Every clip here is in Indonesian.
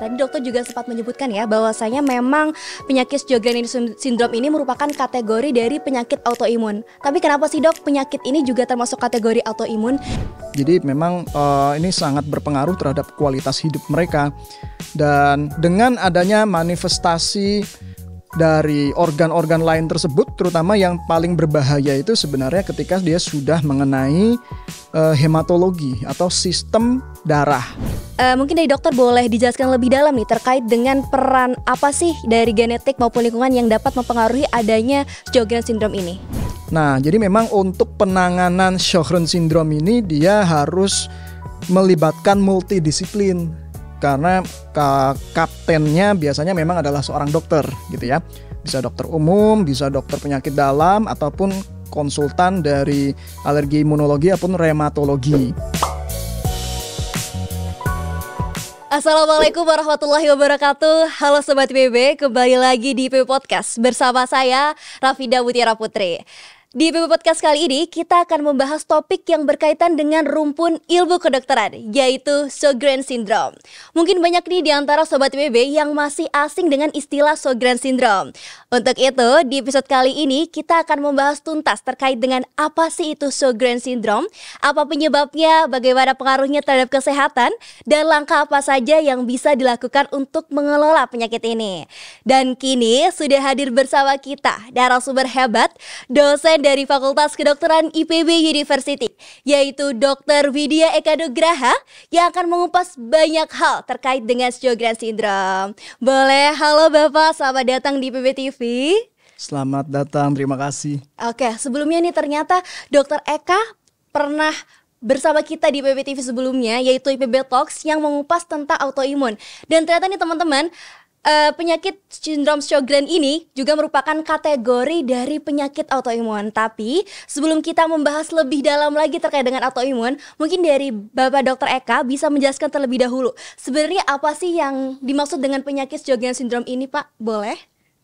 tadi dokter juga sempat menyebutkan ya bahwasanya memang penyakit Sjogren syndrome ini merupakan kategori dari penyakit autoimun. Tapi kenapa sih dok penyakit ini juga termasuk kategori autoimun? Jadi memang ini sangat berpengaruh terhadap kualitas hidup mereka. Dan dengan adanya manifestasi dari organ-organ lain tersebut, terutama yang paling berbahaya itu sebenarnya ketika dia sudah mengenai hematologi atau sistem darah. Mungkin dari dokter boleh dijelaskan lebih dalam nih terkait dengan peran apa sih dari genetik maupun lingkungan yang dapat mempengaruhi adanya Sjogren syndrome ini? Nah, jadi memang untuk penanganan Sjogren syndrome ini dia harus melibatkan multidisiplin. Karena kaptennya biasanya memang adalah seorang dokter gitu ya. Bisa dokter umum, bisa dokter penyakit dalam, ataupun konsultan dari alergi imunologi ataupun reumatologi. Assalamualaikum warahmatullahi wabarakatuh. Halo Sobat IPB, kembali lagi di IPB Podcast bersama saya Rafida Mutiara Putri. Di IPB Podcast kali ini kita akan membahas topik yang berkaitan dengan rumpun ilmu kedokteran, yaitu Sjogren syndrome. Mungkin banyak nih di antara Sobat IPB yang masih asing dengan istilah Sjogren syndrome. Untuk itu, di episode kali ini kita akan membahas tuntas terkait dengan apa sih itu Sjogren syndrome, apa penyebabnya, bagaimana pengaruhnya terhadap kesehatan, dan langkah apa saja yang bisa dilakukan untuk mengelola penyakit ini. Dan kini sudah hadir bersama kita narasumber hebat, dosen dari Fakultas Kedokteran IPB University, yaitu Dr. Widya Eka Nugraha yang akan mengupas banyak hal terkait dengan Sjogren syndrome. Boleh, halo Bapak, selamat datang di IPB TV. Selamat datang, terima kasih. Oke, sebelumnya nih ternyata Dr. Eka pernah bersama kita di IPB TV sebelumnya, yaitu IPB Talks yang mengupas tentang autoimun. Dan ternyata nih teman-teman, penyakit sindrom Sjogren ini juga merupakan kategori dari penyakit autoimun. Tapi sebelum kita membahas lebih dalam lagi terkait dengan autoimun, mungkin dari Bapak Dr. Eka bisa menjelaskan terlebih dahulu sebenarnya apa sih yang dimaksud dengan penyakit Sjogren syndrome ini, Pak? Boleh?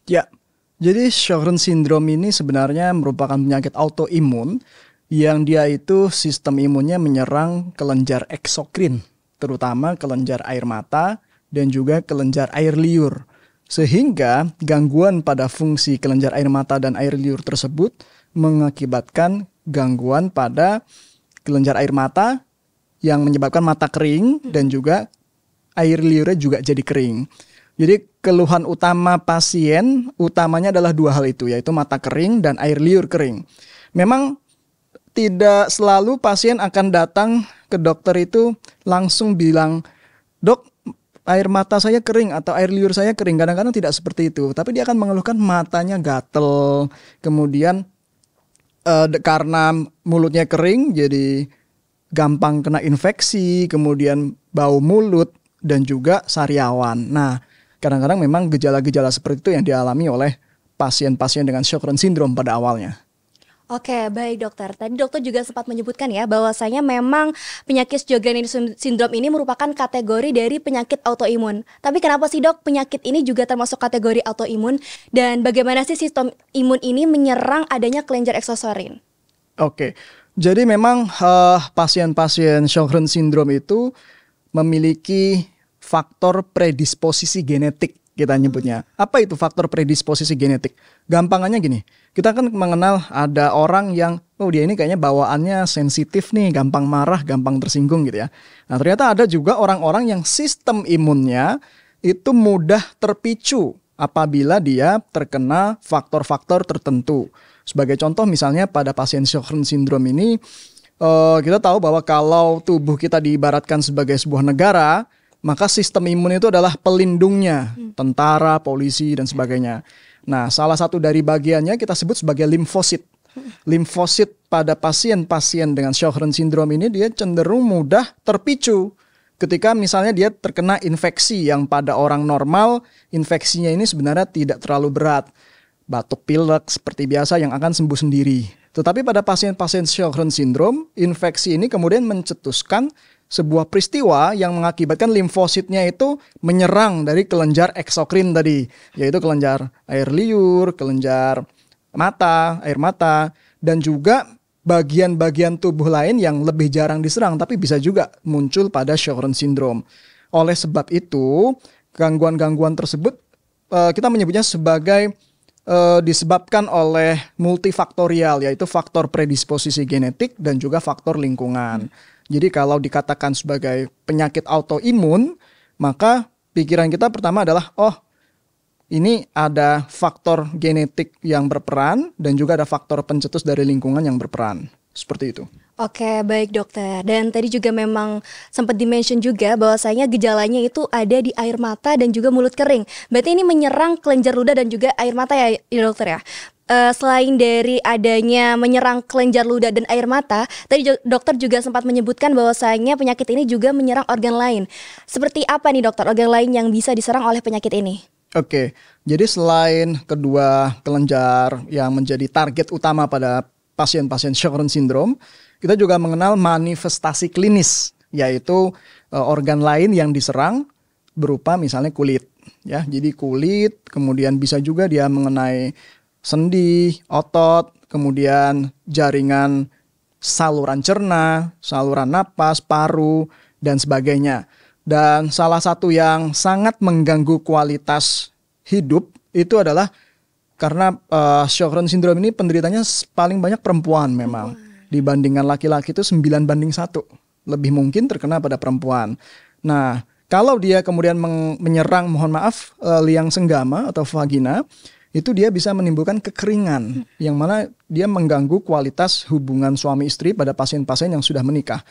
Ya, jadi Sjogren syndrome ini sebenarnya merupakan penyakit autoimun yang dia itu sistem imunnya menyerang kelenjar eksokrin, terutama kelenjar air mata dan juga kelenjar air liur. Sehingga gangguan pada fungsi kelenjar air mata dan air liur tersebut mengakibatkan gangguan pada kelenjar air mata yang menyebabkan mata kering dan juga air liurnya juga jadi kering. Jadi keluhan utama pasien utamanya adalah dua hal itu, yaitu mata kering dan air liur kering. Memang tidak selalu pasien akan datang ke dokter itu langsung bilang, "Dok, air mata saya kering atau air liur saya kering." Kadang-kadang tidak seperti itu, tapi dia akan mengeluhkan matanya gatel, kemudian karena mulutnya kering jadi gampang kena infeksi, kemudian bau mulut dan juga sariawan. Nah, kadang-kadang memang gejala-gejala seperti itu yang dialami oleh pasien-pasien dengan Sjogren syndrome pada awalnya. Oke, baik dokter. Tadi dokter juga sempat menyebutkan ya bahwasanya memang penyakit Sjogren syndrome ini merupakan kategori dari penyakit autoimun. Tapi kenapa sih dok penyakit ini juga termasuk kategori autoimun? Dan bagaimana sih sistem imun ini menyerang adanya kelenjar eksosorin? Oke, jadi memang pasien-pasien Sjogren syndrome itu memiliki faktor predisposisi genetik. Kita nyebutnya. Apa itu faktor predisposisi genetik? Gampangannya gini, kita kan mengenal ada orang yang, oh dia ini kayaknya bawaannya sensitif nih, gampang marah, gampang tersinggung gitu ya. Nah ternyata ada juga orang-orang yang sistem imunnya itu mudah terpicu apabila dia terkena faktor-faktor tertentu. Sebagai contoh misalnya pada pasien Sjogren syndrome ini, kita tahu bahwa kalau tubuh kita diibaratkan sebagai sebuah negara, maka sistem imun itu adalah pelindungnya, tentara, polisi, dan sebagainya. Nah, salah satu dari bagiannya kita sebut sebagai limfosit. Limfosit pada pasien-pasien dengan Sjogren syndrome ini dia cenderung mudah terpicu ketika misalnya dia terkena infeksi yang pada orang normal, infeksinya ini sebenarnya tidak terlalu berat. Batuk pilek seperti biasa yang akan sembuh sendiri. Tetapi pada pasien-pasien Sjogren syndrome, infeksi ini kemudian mencetuskan sebuah peristiwa yang mengakibatkan limfositnya itu menyerang dari kelenjar eksokrin tadi, yaitu kelenjar air liur, kelenjar mata, air mata, dan juga bagian-bagian tubuh lain yang lebih jarang diserang tapi bisa juga muncul pada Sjogren syndrome. Oleh sebab itu, gangguan-gangguan tersebut kita menyebutnya sebagai disebabkan oleh multifaktorial, yaitu faktor predisposisi genetik dan juga faktor lingkungan. Jadi kalau dikatakan sebagai penyakit autoimun, maka pikiran kita pertama adalah, ini ada faktor genetik yang berperan dan juga ada faktor pencetus dari lingkungan yang berperan. Seperti itu. Oke, baik dokter. Dan tadi juga memang sempat di-mention juga bahwasanya gejalanya itu ada di air mata dan juga mulut kering. Berarti ini menyerang kelenjar ludah dan juga air mata ya dokter ya? Selain dari adanya menyerang kelenjar ludah dan air mata, tadi dokter juga sempat menyebutkan bahwasanya penyakit ini juga menyerang organ lain. Seperti apa nih dokter organ lain yang bisa diserang oleh penyakit ini? Oke, jadi selain kedua kelenjar yang menjadi target utama pada pasien-pasien Sjögren syndrome, kita juga mengenal manifestasi klinis, yaitu organ lain yang diserang berupa misalnya kulit. Ya, jadi kulit, kemudian bisa juga dia mengenai sendi, otot, kemudian jaringan saluran cerna, saluran napas, paru, dan sebagainya. Dan salah satu yang sangat mengganggu kualitas hidup itu adalah karena Sjögren syndrome ini penderitanya paling banyak perempuan memang. Dibandingkan laki-laki itu 9:1. Lebih mungkin terkena pada perempuan. Nah, kalau dia kemudian menyerang, mohon maaf, liang senggama atau vagina, itu dia bisa menimbulkan kekeringan. Yang mana dia mengganggu kualitas hubungan suami istri pada pasien-pasien yang sudah menikah.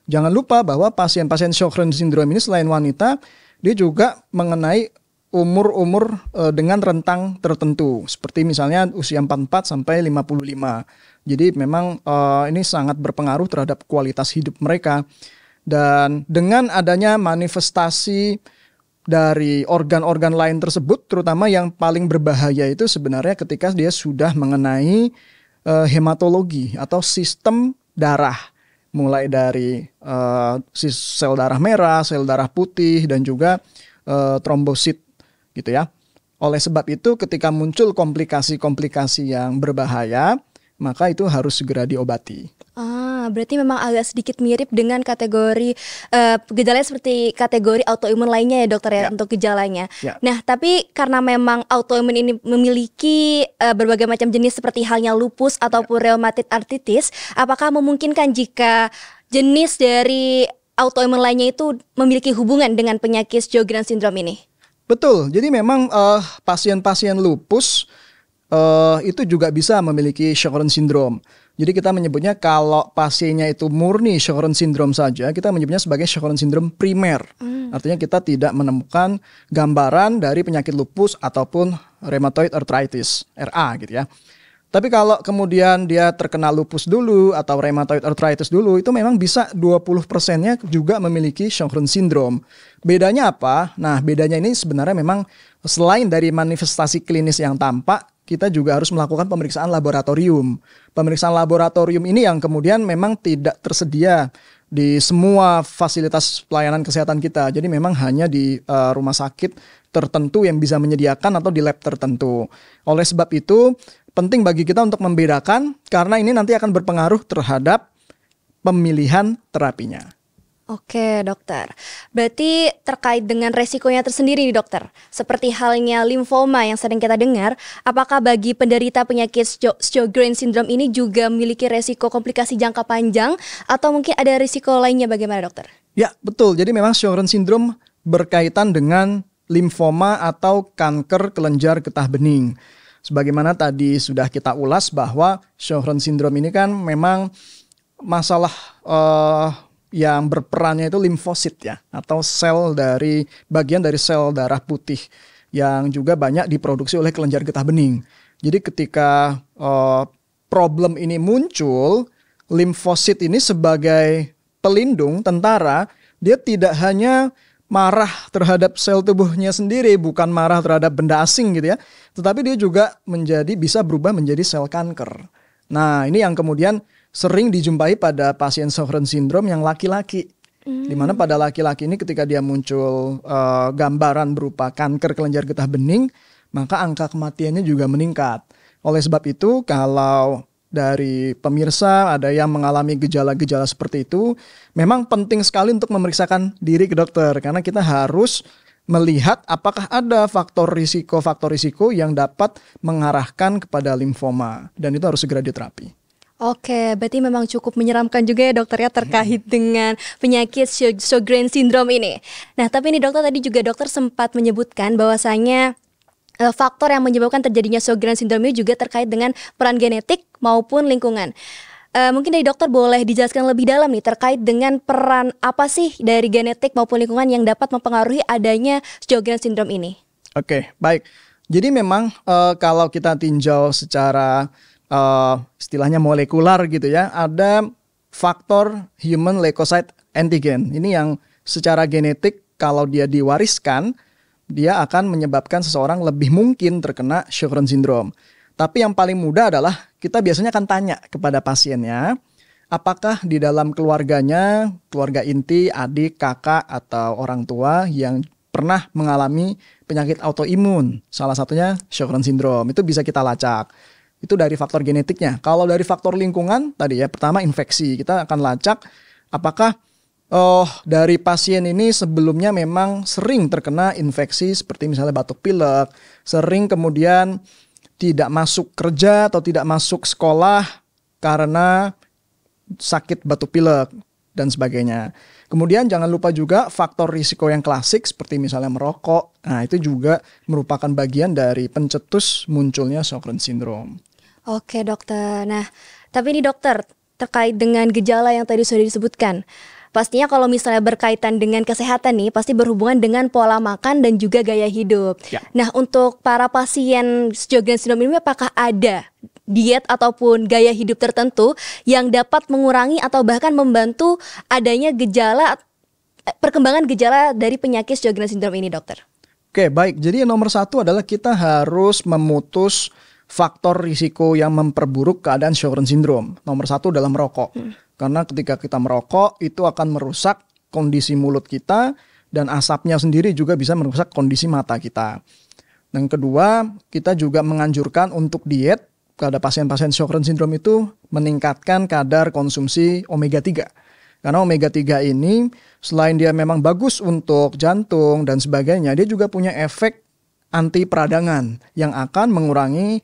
Jangan lupa bahwa pasien-pasien Sjögren syndrome ini selain wanita, dia juga mengenai umur-umur dengan rentang tertentu, seperti misalnya usia 44 sampai 55. Jadi memang ini sangat berpengaruh terhadap kualitas hidup mereka. Dan dengan adanya manifestasi dari organ-organ lain tersebut, terutama yang paling berbahaya itu sebenarnya ketika dia sudah mengenai hematologi atau sistem darah. Mulai dari sel darah merah, sel darah putih, dan juga trombosit. Gitu ya. Oleh sebab itu ketika muncul komplikasi-komplikasi yang berbahaya, maka itu harus segera diobati. Berarti memang agak sedikit mirip dengan kategori gejalanya seperti kategori autoimun lainnya ya dokter ya untuk gejalanya. Ya. Nah, tapi karena memang autoimun ini memiliki berbagai macam jenis seperti halnya lupus ataupun rheumatoid arthritis, apakah memungkinkan jika jenis dari autoimun lainnya itu memiliki hubungan dengan penyakit Sjögren syndrome ini? Betul, jadi memang pasien-pasien lupus itu juga bisa memiliki Sjögren syndrome. Jadi kita menyebutnya kalau pasiennya itu murni Sjögren syndrome saja, kita menyebutnya sebagai Sjögren syndrome primer. Artinya kita tidak menemukan gambaran dari penyakit lupus ataupun rheumatoid arthritis, RA gitu ya. Tapi kalau kemudian dia terkena lupus dulu atau rheumatoid arthritis dulu, itu memang bisa 20%-nya juga memiliki Sjögren syndrome. Bedanya apa? Nah, bedanya ini sebenarnya memang selain dari manifestasi klinis yang tampak, kita juga harus melakukan pemeriksaan laboratorium. Pemeriksaan laboratorium ini yang kemudian memang tidak tersedia di semua fasilitas pelayanan kesehatan kita. Jadi memang hanya di rumah sakit tertentu yang bisa menyediakan atau di lab tertentu. Oleh sebab itu, penting bagi kita untuk membedakan karena ini nanti akan berpengaruh terhadap pemilihan terapinya. Oke dokter, berarti terkait dengan resikonya tersendiri nih dokter, seperti halnya limfoma yang sering kita dengar, apakah bagi penderita penyakit Sjögren syndrome ini juga memiliki resiko komplikasi jangka panjang atau mungkin ada risiko lainnya, bagaimana dokter? Ya betul, jadi memang Sjögren syndrome berkaitan dengan limfoma atau kanker kelenjar getah bening. Sebagaimana tadi sudah kita ulas bahwa Sjögren syndrome ini kan memang masalah yang berperannya itu limfosit ya, atau sel dari bagian dari sel darah putih yang juga banyak diproduksi oleh kelenjar getah bening. Jadi ketika problem ini muncul, limfosit ini sebagai pelindung tentara, dia tidak hanya marah terhadap sel tubuhnya sendiri, bukan marah terhadap benda asing gitu ya, tetapi dia juga bisa berubah menjadi sel kanker. Nah, ini yang kemudian sering dijumpai pada pasien Sjögren syndrome yang laki-laki. Di mana pada laki-laki ini ketika dia muncul gambaran berupa kanker kelenjar getah bening, maka angka kematiannya juga meningkat. Oleh sebab itu, kalau dari pemirsa ada yang mengalami gejala-gejala seperti itu, memang penting sekali untuk memeriksakan diri ke dokter karena kita harus melihat apakah ada faktor risiko yang dapat mengarahkan kepada limfoma, dan itu harus segera diterapi. Oke, berarti memang cukup menyeramkan juga ya dokter ya terkait dengan penyakit Sjogren syndrome ini. Nah, tapi ini dokter tadi juga dokter sempat menyebutkan bahwasanya faktor yang menyebabkan terjadinya Sjogren syndrome ini juga terkait dengan peran genetik maupun lingkungan. Mungkin dari dokter boleh dijelaskan lebih dalam nih terkait dengan peran apa sih dari genetik maupun lingkungan yang dapat mempengaruhi adanya Sjogren syndrome ini? Oke, baik. Jadi memang kalau kita tinjau secara istilahnya molekular gitu ya, ada faktor human leukocyte antigen. Ini yang secara genetik kalau dia diwariskan, dia akan menyebabkan seseorang lebih mungkin terkena Sjogren syndrome. Tapi yang paling mudah adalah kita biasanya akan tanya kepada pasiennya, apakah di dalam keluarganya, keluarga inti, adik, kakak, atau orang tua yang pernah mengalami penyakit autoimun. Salah satunya Sjogren syndrome. Itu bisa kita lacak. Itu dari faktor genetiknya. Kalau dari faktor lingkungan, tadi ya, pertama infeksi. Kita akan lacak apakah dari pasien ini sebelumnya memang sering terkena infeksi seperti misalnya batuk pilek, sering kemudian tidak masuk kerja atau tidak masuk sekolah karena sakit batuk pilek dan sebagainya. Kemudian jangan lupa juga faktor risiko yang klasik seperti misalnya merokok. Nah, itu juga merupakan bagian dari pencetus munculnya Sjogren syndrome. Oke dokter, nah tapi ini dokter terkait dengan gejala yang tadi sudah disebutkan, pastinya kalau misalnya berkaitan dengan kesehatan nih pasti berhubungan dengan pola makan dan juga gaya hidup. Ya. Nah untuk para pasien Sjogren syndrome ini apakah ada diet ataupun gaya hidup tertentu yang dapat mengurangi atau bahkan membantu adanya perkembangan gejala dari penyakit Sjogren syndrome ini dokter? Oke baik, jadi nomor satu adalah kita harus memutus faktor risiko yang memperburuk keadaan Sjogren syndrome. Nomor satu adalah merokok. Karena ketika kita merokok itu akan merusak kondisi mulut kita dan asapnya sendiri juga bisa merusak kondisi mata kita. Yang kedua, kita juga menganjurkan untuk diet pada pasien-pasien Sjogren syndrome itu meningkatkan kadar konsumsi omega 3. Karena omega 3 ini selain dia memang bagus untuk jantung dan sebagainya, dia juga punya efek anti peradangan yang akan mengurangi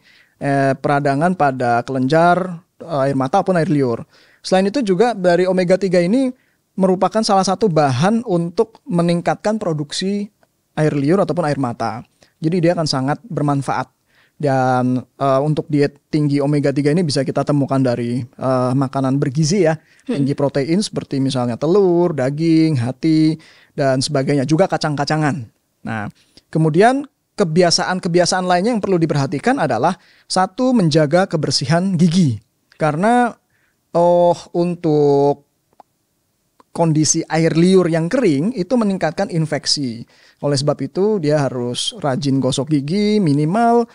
peradangan pada kelenjar, air mata maupun air liur. Selain itu juga dari omega 3 ini merupakan salah satu bahan untuk meningkatkan produksi air liur ataupun air mata. Jadi dia akan sangat bermanfaat. Dan untuk diet tinggi omega 3 ini bisa kita temukan dari makanan bergizi ya. Tinggi protein seperti misalnya telur, daging, hati, dan sebagainya. Juga kacang-kacangan. Nah, kemudian kebiasaan-kebiasaan lainnya yang perlu diperhatikan adalah satu, menjaga kebersihan gigi. Karena untuk kondisi air liur yang kering itu meningkatkan infeksi. Oleh sebab itu dia harus rajin gosok gigi minimal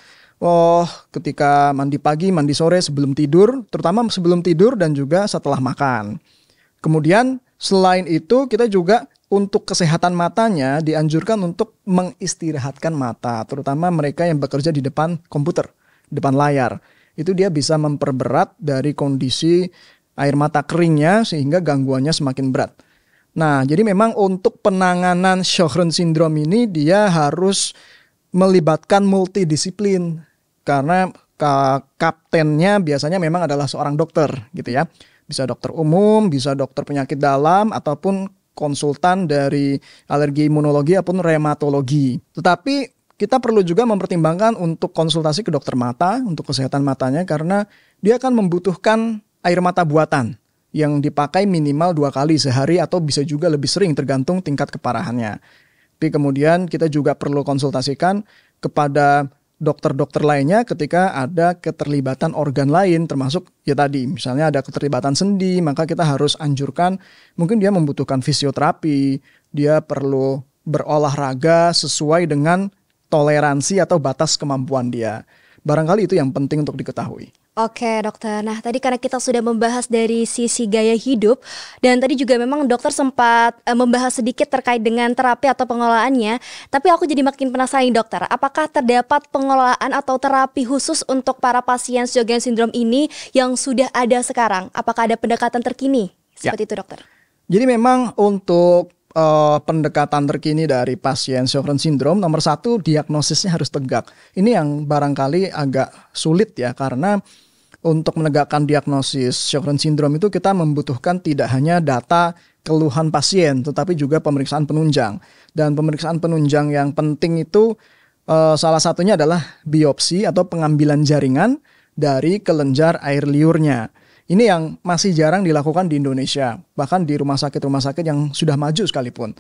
ketika mandi pagi, mandi sore sebelum tidur, terutama sebelum tidur dan juga setelah makan. Kemudian selain itu kita juga untuk kesehatan matanya dianjurkan untuk mengistirahatkan mata, terutama mereka yang bekerja di depan komputer, depan layar. Itu dia bisa memperberat dari kondisi air mata keringnya sehingga gangguannya semakin berat. Nah, jadi memang untuk penanganan Sjogren syndrome ini dia harus melibatkan multidisiplin karena kaptennya biasanya memang adalah seorang dokter gitu ya. Bisa dokter umum, bisa dokter penyakit dalam ataupun konsultan dari alergi imunologi ataupun reumatologi. Tetapi kita perlu juga mempertimbangkan untuk konsultasi ke dokter mata untuk kesehatan matanya karena dia akan membutuhkan air mata buatan yang dipakai minimal 2 kali sehari atau bisa juga lebih sering tergantung tingkat keparahannya. Tapi kemudian kita juga perlu konsultasikan kepada dokter-dokter lainnya ketika ada keterlibatan organ lain termasuk ya tadi misalnya ada keterlibatan sendi, maka kita harus anjurkan mungkin dia membutuhkan fisioterapi, dia perlu berolahraga sesuai dengan toleransi atau batas kemampuan dia. Barangkali itu yang penting untuk diketahui. Oke dokter, nah tadi karena kita sudah membahas dari sisi gaya hidup dan tadi juga memang dokter sempat membahas sedikit terkait dengan terapi atau pengelolaannya. Tapi aku jadi makin penasaran dokter, apakah terdapat pengelolaan atau terapi khusus untuk para pasien Sjogren syndrome ini yang sudah ada sekarang? Apakah ada pendekatan terkini? Seperti itu dokter. Jadi memang untuk pendekatan terkini dari pasien Sjögren syndrome, nomor satu diagnosisnya harus tegak. Ini yang barangkali agak sulit ya, karena untuk menegakkan diagnosis Sjögren syndrome itu kita membutuhkan tidak hanya data keluhan pasien, tetapi juga pemeriksaan penunjang. Dan pemeriksaan penunjang yang penting itu salah satunya adalah biopsi atau pengambilan jaringan dari kelenjar air liurnya. Ini yang masih jarang dilakukan di Indonesia, bahkan di rumah sakit yang sudah maju sekalipun.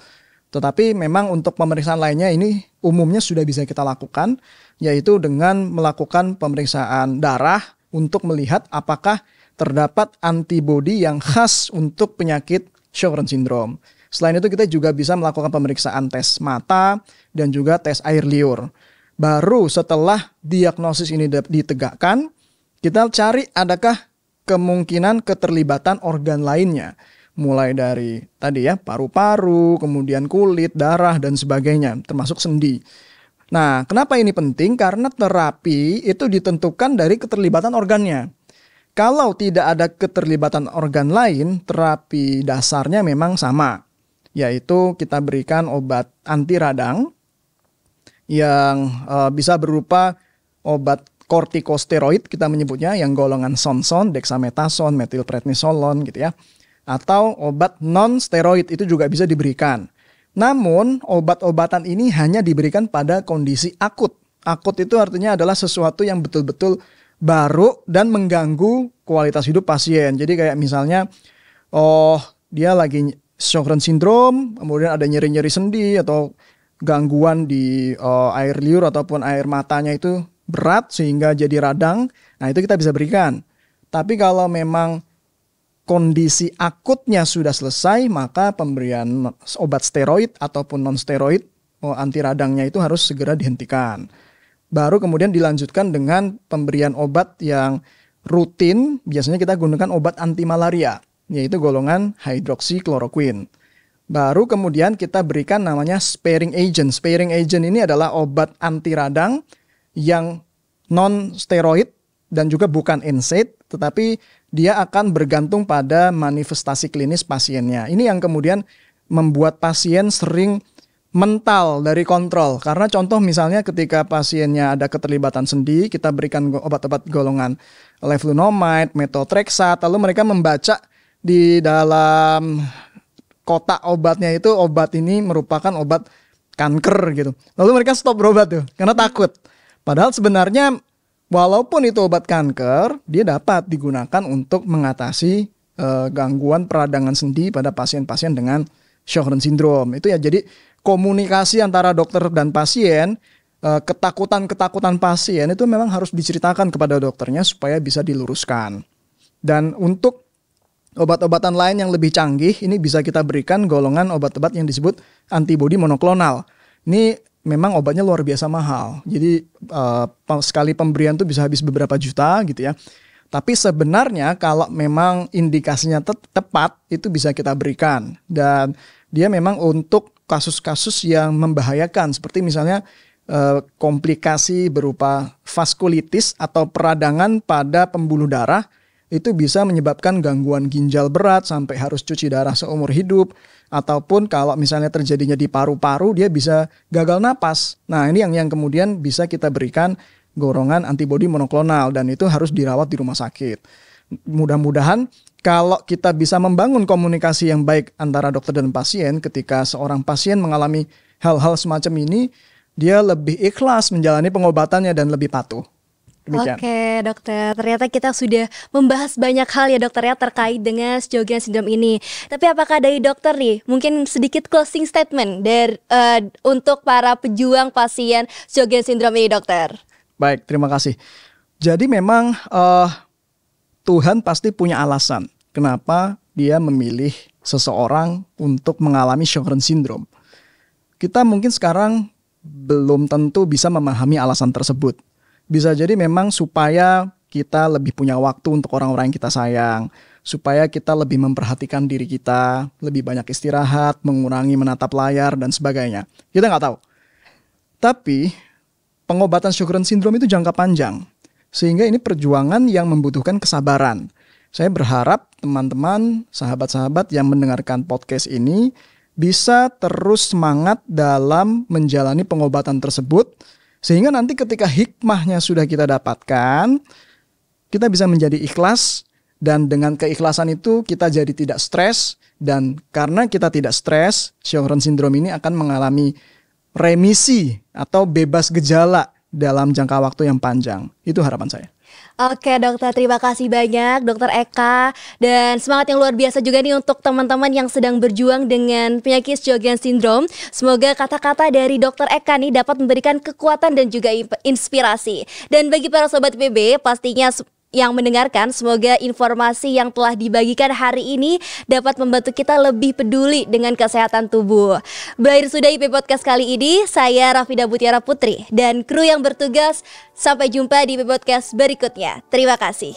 Tetapi memang untuk pemeriksaan lainnya ini umumnya sudah bisa kita lakukan, yaitu dengan melakukan pemeriksaan darah untuk melihat apakah terdapat antibodi yang khas untuk penyakit Sjögren syndrome. Selain itu kita juga bisa melakukan pemeriksaan tes mata dan juga tes air liur. Baru setelah diagnosis ini ditegakkan, kita cari adakah kemungkinan keterlibatan organ lainnya. Mulai dari tadi ya, paru-paru, kemudian kulit, darah, dan sebagainya, termasuk sendi. Nah, kenapa ini penting? Karena terapi itu ditentukan dari keterlibatan organnya. Kalau tidak ada keterlibatan organ lain, terapi dasarnya memang sama. Yaitu kita berikan obat anti radang yang bisa berupa obat kortikosteroid kita menyebutnya, yang golongan sonson, dexamethasone, methylprednisolone gitu ya. Atau obat non-steroid itu juga bisa diberikan. Namun obat-obatan ini hanya diberikan pada kondisi akut. Akut itu artinya adalah sesuatu yang betul-betul baru dan mengganggu kualitas hidup pasien. Jadi kayak misalnya, dia lagi Sjögren syndrome, kemudian ada nyeri-nyeri sendi atau gangguan di air liur ataupun air matanya itu berat sehingga jadi radang, nah itu kita bisa berikan. Tapi kalau memang kondisi akutnya sudah selesai, maka pemberian obat steroid ataupun non-steroid anti radangnya itu harus segera dihentikan. Baru kemudian dilanjutkan dengan pemberian obat yang rutin, biasanya kita gunakan obat anti malaria, yaitu golongan hydroxychloroquine. Baru kemudian kita berikan namanya sparing agent. Sparing agent ini adalah obat anti radang yang non-steroid dan juga bukan NSAID, tetapi dia akan bergantung pada manifestasi klinis pasiennya. Ini yang kemudian membuat pasien sering mental dari kontrol. Karena contoh misalnya ketika pasiennya ada keterlibatan sendi, kita berikan obat-obat golongan leflunomide, methotrexate, lalu mereka membaca di dalam kotak obatnya itu obat ini merupakan obat kanker gitu. Lalu mereka stop berobat tuh karena takut. Padahal sebenarnya walaupun itu obat kanker, dia dapat digunakan untuk mengatasi gangguan peradangan sendi pada pasien-pasien dengan Sjögren syndrome. Itu ya, jadi komunikasi antara dokter dan pasien, ketakutan-ketakutan pasien itu memang harus diceritakan kepada dokternya supaya bisa diluruskan. Dan untuk obat-obatan lain yang lebih canggih, ini bisa kita berikan golongan obat-obat yang disebut antibodi monoklonal. Ini memang obatnya luar biasa mahal. Jadi sekali pemberian tuh bisa habis beberapa juta gitu ya. Tapi sebenarnya kalau memang indikasinya tepat, itu bisa kita berikan. Dan dia memang untuk kasus-kasus yang membahayakan. Seperti misalnya komplikasi berupa vaskulitis atau peradangan pada pembuluh darah. Itu bisa menyebabkan gangguan ginjal berat sampai harus cuci darah seumur hidup. Ataupun kalau misalnya terjadinya di paru-paru, dia bisa gagal napas. Nah, ini yang kemudian bisa kita berikan golongan antibodi monoklonal, dan itu harus dirawat di rumah sakit. Mudah-mudahan kalau kita bisa membangun komunikasi yang baik antara dokter dan pasien, ketika seorang pasien mengalami hal-hal semacam ini, dia lebih ikhlas menjalani pengobatannya dan lebih patuh. Demikian. Oke dokter, ternyata kita sudah membahas banyak hal ya dokter ya terkait dengan Sjögren syndrome ini. Tapi apakah dari dokter nih mungkin sedikit closing statement untuk para pejuang pasien Sjögren syndrome ini dokter? Baik, terima kasih. Jadi memang Tuhan pasti punya alasan kenapa dia memilih seseorang untuk mengalami Sjögren syndrome. Kita mungkin sekarang belum tentu bisa memahami alasan tersebut. Bisa jadi memang supaya kita lebih punya waktu untuk orang-orang yang kita sayang, supaya kita lebih memperhatikan diri kita, lebih banyak istirahat, mengurangi menatap layar, dan sebagainya. Kita nggak tahu. Tapi pengobatan Sjögren syndrome itu jangka panjang, sehingga ini perjuangan yang membutuhkan kesabaran. Saya berharap teman-teman, sahabat-sahabat yang mendengarkan podcast ini, bisa terus semangat dalam menjalani pengobatan tersebut, sehingga nanti ketika hikmahnya sudah kita dapatkan, kita bisa menjadi ikhlas, dan dengan keikhlasan itu kita jadi tidak stres, dan karena kita tidak stres, Sjögren syndrome ini akan mengalami remisi atau bebas gejala dalam jangka waktu yang panjang. Itu harapan saya. Oke dokter, terima kasih banyak dokter Eka. Dan semangat yang luar biasa juga nih untuk teman-teman yang sedang berjuang dengan penyakit Sjögren syndrome. Semoga kata-kata dari dokter Eka nih dapat memberikan kekuatan dan juga inspirasi. Dan bagi para sobat PB, pastinya yang mendengarkan, semoga informasi yang telah dibagikan hari ini dapat membantu kita lebih peduli dengan kesehatan tubuh. Berakhir sudah IP Podcast kali ini, saya Rafida Mutiara Putri dan kru yang bertugas. Sampai jumpa di IP Podcast berikutnya. Terima kasih.